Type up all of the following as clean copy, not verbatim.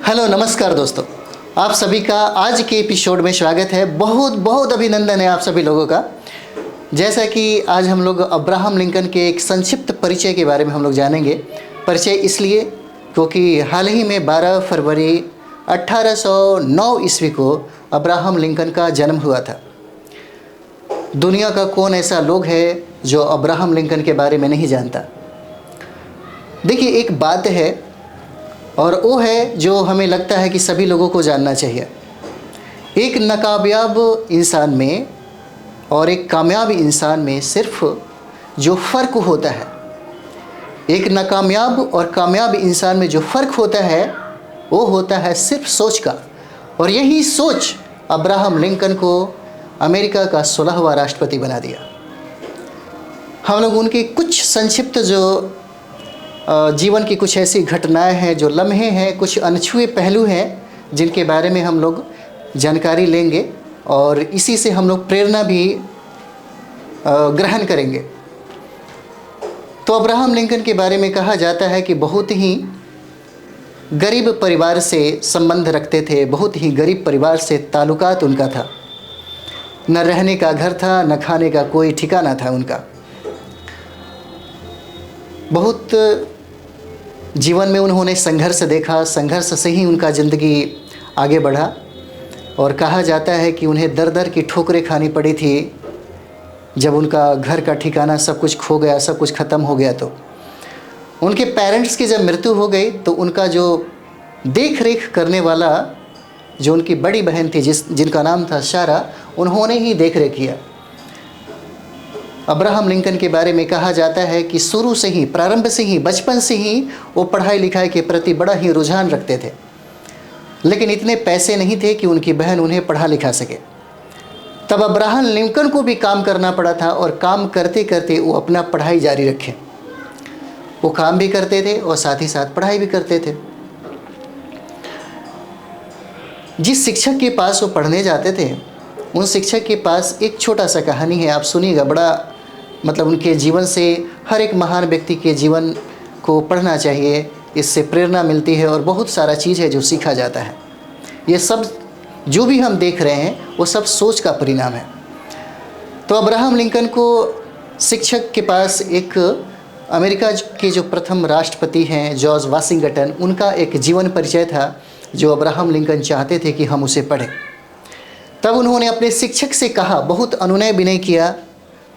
Hello नमस्कार दोस्तों, आप सभी का आज के एपिसोड में स्वागत है। बहुत बहुत अभिनंदन है आप सभी लोगों का। जैसा कि आज हम लोग अब्राहम लिंकन के एक संक्षिप्त परिचय के बारे में हम लोग जानेंगे। परिचय इसलिए क्योंकि हाल ही में 12 फरवरी 1809 ईस्वी को अब्राहम लिंकन का जन्म हुआ था। दुनिया का कौन ऐसा लोग है जो अब्राहम लिंकन के बारे में नहीं जानता। देखिए, एक बात है और वो है जो हमें लगता है कि सभी लोगों को जानना चाहिए। एक नाकामयाब इंसान में और एक कामयाब इंसान में सिर्फ जो फ़र्क होता है, एक नाकामयाब और कामयाब इंसान में जो फ़र्क होता है वो होता है सिर्फ सोच का। और यही सोच अब्राहम लिंकन को अमेरिका का 16वां राष्ट्रपति बना दिया। हम लोग उनके कुछ संक्षिप्त जो जीवन की कुछ ऐसी घटनाएं हैं, जो लम्हे हैं, कुछ अनछुए पहलू हैं जिनके बारे में हम लोग जानकारी लेंगे और इसी से हम लोग प्रेरणा भी ग्रहण करेंगे। तो अब्राहम लिंकन के बारे में कहा जाता है कि बहुत ही गरीब परिवार से संबंध रखते थे, बहुत ही गरीब परिवार से ताल्लुकात उनका था। न रहने का घर था, न खाने का कोई ठिकाना था उनका। बहुत जीवन में उन्होंने संघर्ष देखा, संघर्ष से ही उनका ज़िंदगी आगे बढ़ा। और कहा जाता है कि उन्हें दर दर की ठोकरें खानी पड़ी थी जब उनका घर का ठिकाना सब कुछ खो गया, सब कुछ ख़त्म हो गया। तो उनके पेरेंट्स की जब मृत्यु हो गई तो उनका जो देख रेख करने वाला जो उनकी बड़ी बहन थी जिनका नाम था सारा, उन्होंने ही देख रेख किया। अब्राहम लिंकन के बारे में कहा जाता है कि शुरू से ही, प्रारंभ से ही, बचपन से ही वो पढ़ाई लिखाई के प्रति बड़ा ही रुझान रखते थे। लेकिन इतने पैसे नहीं थे कि उनकी बहन उन्हें पढ़ा लिखा सके। तब अब्राहम लिंकन को भी काम करना पड़ा था और काम करते करते वो अपना पढ़ाई जारी रखे। वो काम भी करते थे और साथ ही साथ पढ़ाई भी करते थे। जिस शिक्षक के पास वो पढ़ने जाते थे, उन शिक्षक के पास एक छोटा सा कहानी है, आप सुनिएगा। बड़ा मतलब उनके जीवन से हर एक महान व्यक्ति के जीवन को पढ़ना चाहिए, इससे प्रेरणा मिलती है और बहुत सारा चीज़ है जो सीखा जाता है। ये सब जो भी हम देख रहे हैं वो सब सोच का परिणाम है। तो अब्राहम लिंकन को शिक्षक के पास एक अमेरिका के जो प्रथम राष्ट्रपति हैं जॉर्ज वाशिंगटन, उनका एक जीवन परिचय था जो अब्राहम लिंकन चाहते थे कि हम उसे पढ़ें। तब उन्होंने अपने शिक्षक से कहा, बहुत अनुनय विनय किया।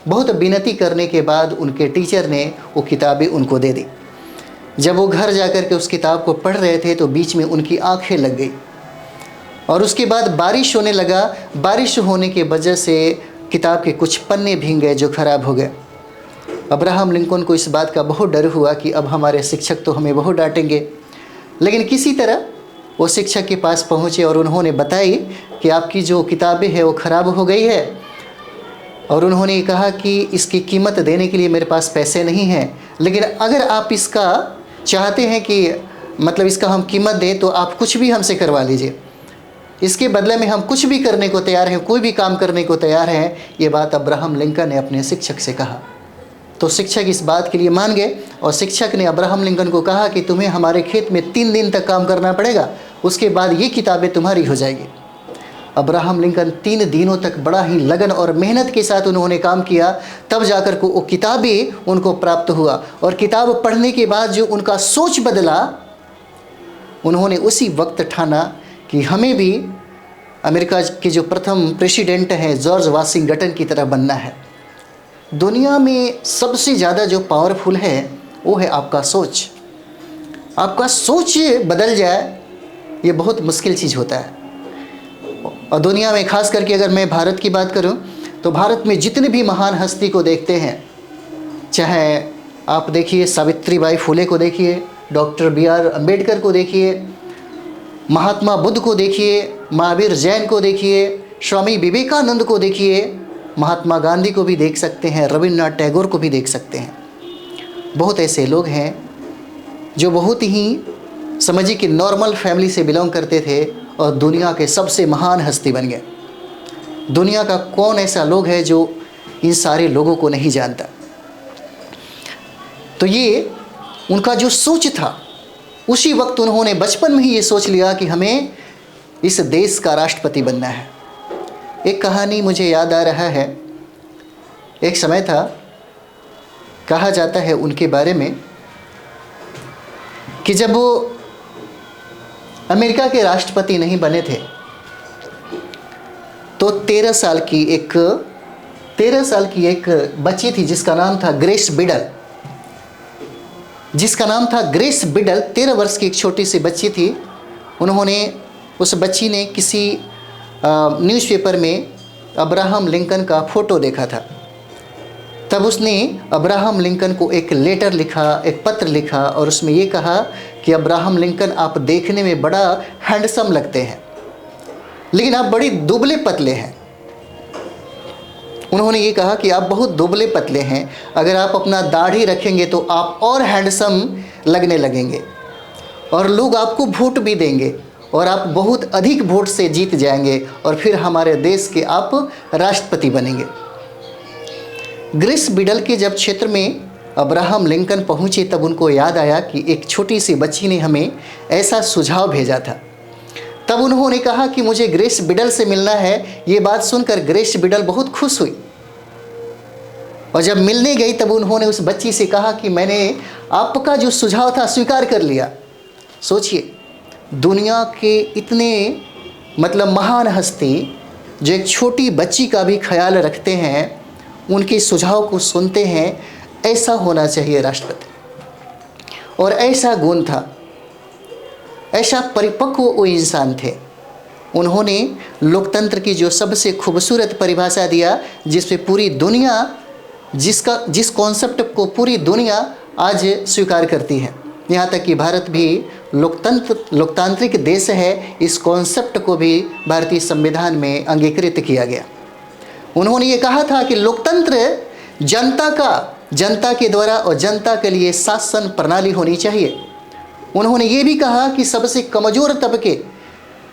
बहुत विनती करने के बाद उनके टीचर ने वो किताबें उनको दे दी। जब वो घर जाकर के उस किताब को पढ़ रहे थे तो बीच में उनकी आंखें लग गई और उसके बाद बारिश होने लगा। बारिश होने की वजह से किताब के कुछ पन्ने भीग गए जो ख़राब हो गए। अब्राहम लिंकन को इस बात का बहुत डर हुआ कि अब हमारे शिक्षक तो हमें बहुत डांटेंगे। लेकिन किसी तरह वो शिक्षक के पास पहुँचे और उन्होंने बताई कि आपकी जो किताबें हैं वो ख़राब हो गई है। और उन्होंने कहा कि इसकी कीमत देने के लिए मेरे पास पैसे नहीं हैं, लेकिन अगर आप इसका चाहते हैं कि मतलब इसका हम कीमत दें तो आप कुछ भी हमसे करवा लीजिए। इसके बदले में हम कुछ भी करने को तैयार हैं, कोई भी काम करने को तैयार हैं। ये बात अब्राहम लिंकन ने अपने शिक्षक से कहा। तो शिक्षक इस बात के लिए मान गए और शिक्षक ने अब्राहम लिंकन को कहा कि तुम्हें हमारे खेत में 3 दिन तक काम करना पड़ेगा, उसके बाद ये किताबें तुम्हारी हो जाएगी। अब्राहम लिंकन 3 दिनों तक बड़ा ही लगन और मेहनत के साथ उन्होंने काम किया, तब जाकर को वो किताबें उनको प्राप्त हुआ। और किताब पढ़ने के बाद जो उनका सोच बदला, उन्होंने उसी वक्त ठाना कि हमें भी अमेरिका के जो प्रथम प्रेसिडेंट हैं जॉर्ज वाशिंगटन की तरह बनना है। दुनिया में सबसे ज़्यादा जो पावरफुल है वो है आपका सोच। आपका सोच बदल जाए ये बहुत मुश्किल चीज़ होता है। और दुनिया में खास करके अगर मैं भारत की बात करूं तो भारत में जितने भी महान हस्ती को देखते हैं, चाहे आप देखिए सावित्रीबाई फुले को देखिए, डॉक्टर BR अम्बेडकर को देखिए, महात्मा बुद्ध को देखिए, महावीर जैन को देखिए, स्वामी विवेकानंद को देखिए, महात्मा गांधी को भी देख सकते हैं, रविन्द्रनाथ टैगोर को भी देख सकते हैं। बहुत ऐसे लोग हैं जो बहुत ही समझिए कि नॉर्मल फैमिली से बिलोंग करते थे और दुनिया के सबसे महान हस्ती बन गए। दुनिया का कौन ऐसा लोग है जो इन सारे लोगों को नहीं जानता। तो ये उनका जो सोच था उसी वक्त उन्होंने बचपन में ही ये सोच लिया कि हमें इस देश का राष्ट्रपति बनना है। एक कहानी मुझे याद आ रहा है, एक समय था, कहा जाता है उनके बारे में कि जब वो अमेरिका के राष्ट्रपति नहीं बने थे तो 13 साल की एक बच्ची थी जिसका नाम था ग्रेस बिडल। 13 वर्ष की एक छोटी सी बच्ची थी। उस बच्ची ने किसी न्यूज़पेपर में अब्राहम लिंकन का फ़ोटो देखा था। तब उसने अब्राहम लिंकन को एक लेटर लिखा, एक पत्र लिखा और उसमें ये कहा कि अब्राहम लिंकन, आप देखने में बड़ा हैंडसम लगते हैं लेकिन आप बड़ी दुबले पतले हैं। उन्होंने ये कहा कि आप बहुत दुबले पतले हैं, अगर आप अपना दाढ़ी रखेंगे तो आप और हैंडसम लगने लगेंगे और लोग आपको वोट भी देंगे और आप बहुत अधिक वोट से जीत जाएंगे और फिर हमारे देश के आप राष्ट्रपति बनेंगे। ग्रेस बिडल के जब क्षेत्र में अब्राहम लिंकन पहुंचे तब उनको याद आया कि एक छोटी सी बच्ची ने हमें ऐसा सुझाव भेजा था। तब उन्होंने कहा कि मुझे ग्रेस बिडल से मिलना है। ये बात सुनकर ग्रेस बिडल बहुत खुश हुई और जब मिलने गई तब उन्होंने उस बच्ची से कहा कि मैंने आपका जो सुझाव था स्वीकार कर लिया। सोचिए, दुनिया के इतने महान हस्ती जो एक छोटी बच्ची का भी ख्याल रखते हैं, उनके सुझाव को सुनते हैं। ऐसा होना चाहिए राष्ट्रपति, और ऐसा गुण था, ऐसा परिपक्व वो इंसान थे। उन्होंने लोकतंत्र की जो सबसे खूबसूरत परिभाषा दिया, जिसपे पूरी दुनिया जिस कॉन्सेप्ट को पूरी दुनिया आज स्वीकार करती है, यहाँ तक कि भारत भी लोकतांत्रिक देश है, इस कॉन्सेप्ट को भी भारतीय संविधान में अंगीकृत किया गया। उन्होंने ये कहा था कि लोकतंत्र जनता के द्वारा और जनता के लिए शासन प्रणाली होनी चाहिए। उन्होंने ये भी कहा कि सबसे कमज़ोर तबके,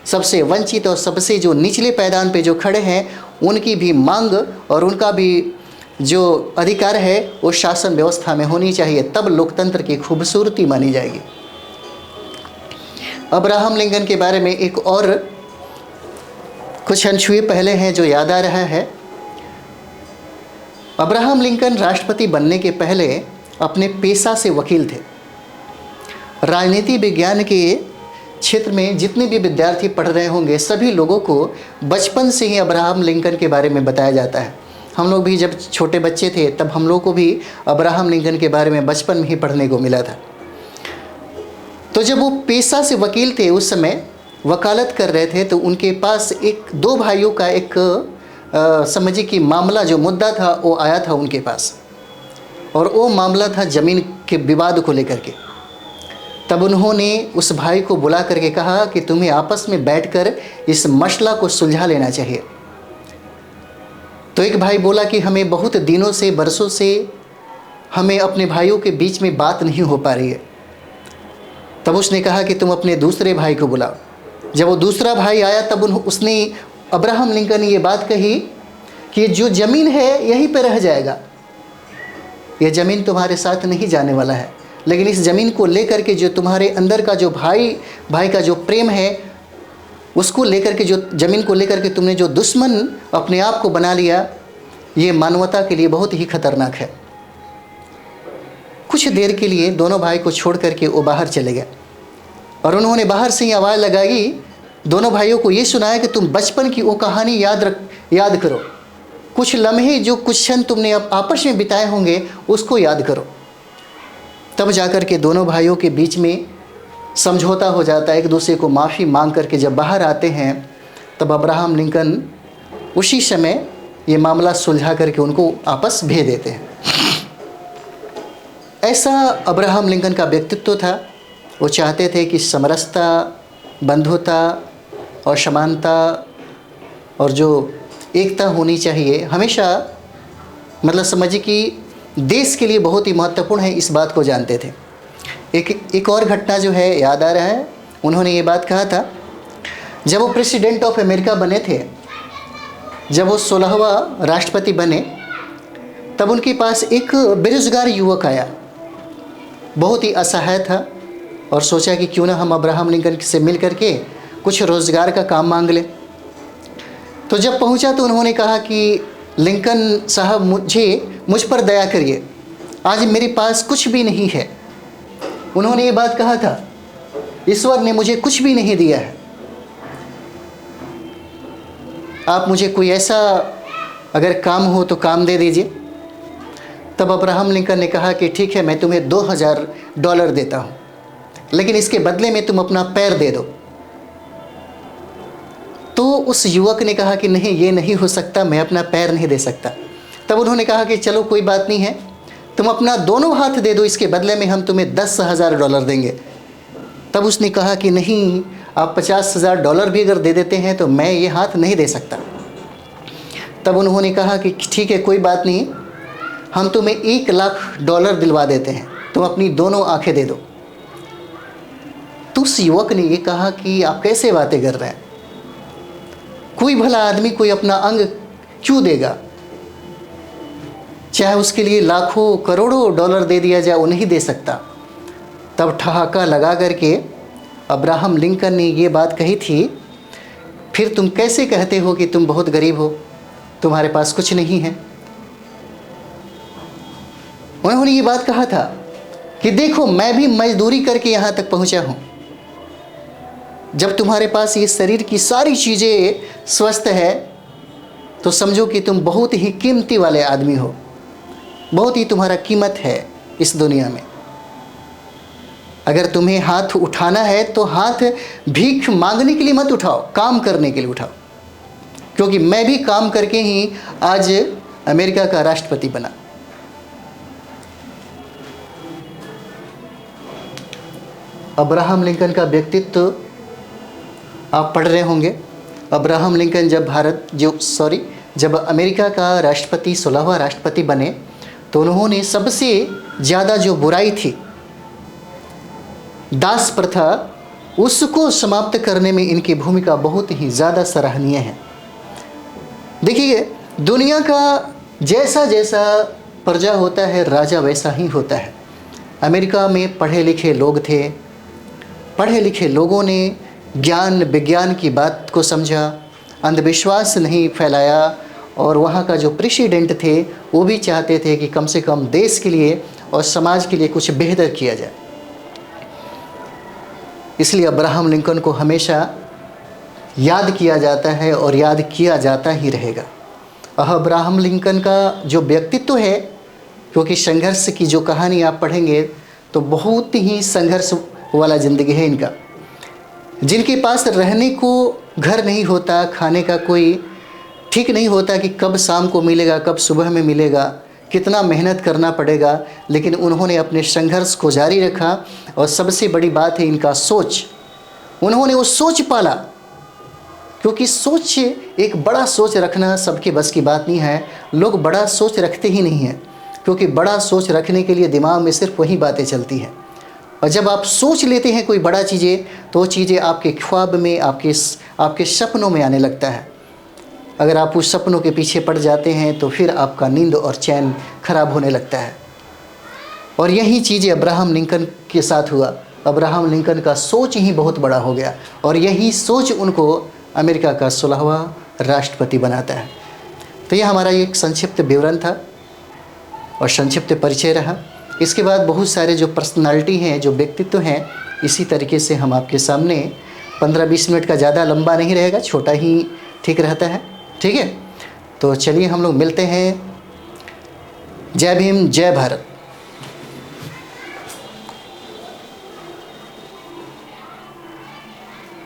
सबसे वंचित और सबसे जो निचले पैदान पे जो खड़े हैं, उनकी भी मांग और उनका भी जो अधिकार है वो शासन व्यवस्था में होनी चाहिए, तब लोकतंत्र की खूबसूरती मानी जाएगी। अब्राहम लिंकन के बारे में एक और कुछ अनछुए पहले हैं जो याद आ रहा है। अब्राहम लिंकन राष्ट्रपति बनने के पहले अपने पेशा से वकील थे। राजनीति विज्ञान के क्षेत्र में जितने भी विद्यार्थी पढ़ रहे होंगे, सभी लोगों को बचपन से ही अब्राहम लिंकन के बारे में बताया जाता है। हम लोग भी जब छोटे बच्चे थे तब हम लोग को भी अब्राहम लिंकन के बारे में बचपन में ही पढ़ने को मिला था। तो जब वो पेशा से वकील थे, उस समय वकालत कर रहे थे, तो उनके पास दो भाइयों का एक समझिए कि मामला, जो मुद्दा था वो आया था उनके पास, और वो मामला था ज़मीन के विवाद को लेकर के। तब उन्होंने उस भाई को बुला करके कहा कि तुम्हें आपस में बैठकर इस मसला को सुलझा लेना चाहिए। तो एक भाई बोला कि हमें बहुत दिनों से, बरसों से हमें अपने भाइयों के बीच में बात नहीं हो पा रही है। तब उसने कहा कि तुम अपने दूसरे भाई को बुलाओ। जब वो दूसरा भाई आया तब उसने अब्राहम लिंकन ने ये बात कही कि जो ज़मीन है यहीं पे रह जाएगा, ये ज़मीन तुम्हारे साथ नहीं जाने वाला है, लेकिन इस ज़मीन को लेकर के जो तुम्हारे अंदर का जो भाई का जो प्रेम है, उसको लेकर के, जो ज़मीन को लेकर के तुमने जो दुश्मन अपने आप को बना लिया, ये मानवता के लिए बहुत ही खतरनाक है। कुछ देर के लिए दोनों भाई को छोड़ करके वो बाहर चले गए और उन्होंने बाहर से ही आवाज़ लगाई, दोनों भाइयों को ये सुनाया कि तुम बचपन की वो कहानी याद करो, कुछ लम्हे जो कुछ क्षण तुमने आपस में बिताए होंगे उसको याद करो। तब जाकर के दोनों भाइयों के बीच में समझौता हो जाता है, एक दूसरे को माफ़ी मांग करके जब बाहर आते हैं तब अब्राहम लिंकन उसी समय ये मामला सुलझा करके उनको आपस भेज देते हैं। ऐसा अब्राहम लिंकन का व्यक्तित्व था। वो चाहते थे कि समरसता, बंधुता और समानता और जो एकता होनी चाहिए, हमेशा समझिए कि देश के लिए बहुत ही महत्वपूर्ण है, इस बात को जानते थे। एक और घटना जो है याद आ रहा है, उन्होंने ये बात कहा था जब वो प्रेसिडेंट ऑफ अमेरिका बने थे, जब वो 16वां राष्ट्रपति बने, तब उनके पास एक बेरोजगार युवक आया, बहुत ही असहाय था, और सोचा कि क्यों ना हम अब्राहम लिंकन से मिल करके कुछ रोज़गार का काम मांग लें। तो जब पहुंचा तो उन्होंने कहा कि लिंकन साहब मुझ पर दया करिए, आज मेरे पास कुछ भी नहीं है। उन्होंने ये बात कहा था, ईश्वर ने मुझे कुछ भी नहीं दिया है, आप मुझे कोई ऐसा अगर काम हो तो काम दे दीजिए। तब अब्राहम लिंकन ने कहा कि ठीक है, मैं तुम्हें $2000 देता हूँ, लेकिन इसके बदले में तुम अपना पैर दे दो। तो उस युवक ने कहा कि नहीं, ये नहीं हो सकता, मैं अपना पैर नहीं दे सकता। तब उन्होंने कहा कि चलो कोई बात नहीं है, तुम अपना दोनों हाथ दे दो, इसके बदले में हम तुम्हें $10,000 देंगे। तब उसने कहा कि नहीं, आप $50,000 भी अगर दे देते हैं तो मैं ये हाथ नहीं दे सकता। तब उन्होंने कहा कि ठीक है, कोई बात नहीं, हम तुम्हें $1,00,000 दिलवा देते हैं, तुम अपनी दोनों आंखें दे दो। तो उस युवक ने ये कहा कि आप कैसे बातें कर रहे हैं, कोई भला आदमी कोई अपना अंग क्यों देगा, चाहे उसके लिए लाखों करोड़ों डॉलर दे दिया जाए, वो नहीं दे सकता। तब ठहाका लगा करके अब्राहम लिंकन ने ये बात कही थी, फिर तुम कैसे कहते हो कि तुम बहुत गरीब हो, तुम्हारे पास कुछ नहीं है। उन्होंने ये बात कहा था कि देखो, मैं भी मजदूरी करके यहाँ तक पहुँचा हूँ। जब तुम्हारे पास ये शरीर की सारी चीज़ें स्वस्थ है तो समझो कि तुम बहुत ही कीमती वाले आदमी हो, बहुत ही तुम्हारा कीमत है इस दुनिया में। अगर तुम्हें हाथ उठाना है तो हाथ भीख मांगने के लिए मत उठाओ, काम करने के लिए उठाओ, क्योंकि मैं भी काम करके ही आज अमेरिका का राष्ट्रपति बना। अब्राहम लिंकन का व्यक्तित्व आप पढ़ रहे होंगे। अब्राहम लिंकन जब अमेरिका का राष्ट्रपति 16वां राष्ट्रपति बने तो उन्होंने सबसे ज़्यादा जो बुराई थी, दास प्रथा, उसको समाप्त करने में इनकी भूमिका बहुत ही ज़्यादा सराहनीय है। देखिए, दुनिया का जैसा जैसा प्रजा होता है, राजा वैसा ही होता है। अमेरिका में पढ़े लिखे लोग थे, पढ़े लिखे लोगों ने ज्ञान विज्ञान की बात को समझा, अंधविश्वास नहीं फैलाया, और वहाँ का जो प्रेसिडेंट थे वो भी चाहते थे कि कम से कम देश के लिए और समाज के लिए कुछ बेहतर किया जाए। इसलिए अब्राहम लिंकन को हमेशा याद किया जाता है और याद किया जाता ही रहेगा। अब्राहम लिंकन का जो व्यक्तित्व है, क्योंकि संघर्ष की जो कहानी आप पढ़ेंगे तो बहुत ही संघर्ष वाला ज़िंदगी है इनका। जिनके पास रहने को घर नहीं होता, खाने का कोई ठीक नहीं होता कि कब शाम को मिलेगा, कब सुबह में मिलेगा, कितना मेहनत करना पड़ेगा, लेकिन उन्होंने अपने संघर्ष को जारी रखा। और सबसे बड़ी बात है इनका सोच, उन्होंने वो सोच पाला, क्योंकि सोच, एक बड़ा सोच रखना सबके बस की बात नहीं है। लोग बड़ा सोच रखते ही नहीं हैं, क्योंकि बड़ा सोच रखने के लिए दिमाग में सिर्फ वही बातें चलती हैं। और जब आप सोच लेते हैं कोई बड़ा चीज़ें, तो वो चीज़ें आपके ख्वाब में, आपके सपनों में आने लगता है। अगर आप उस सपनों के पीछे पड़ जाते हैं तो फिर आपका नींद और चैन खराब होने लगता है। और यही चीज़ें अब्राहम लिंकन के साथ हुआ। अब्राहम लिंकन का सोच ही बहुत बड़ा हो गया, और यही सोच उनको अमेरिका का 16वां राष्ट्रपति बनाता है। तो यह हमारा एक संक्षिप्त विवरण था और संक्षिप्त परिचय रहा। इसके बाद बहुत सारे जो पर्सनालिटी हैं, जो व्यक्तित्व हैं, इसी तरीके से हम आपके सामने 15-20 मिनट का ज़्यादा लंबा नहीं रहेगा, छोटा ही ठीक रहता है। ठीक है, तो चलिए हम लोग मिलते हैं। जय भीम, जय भारत।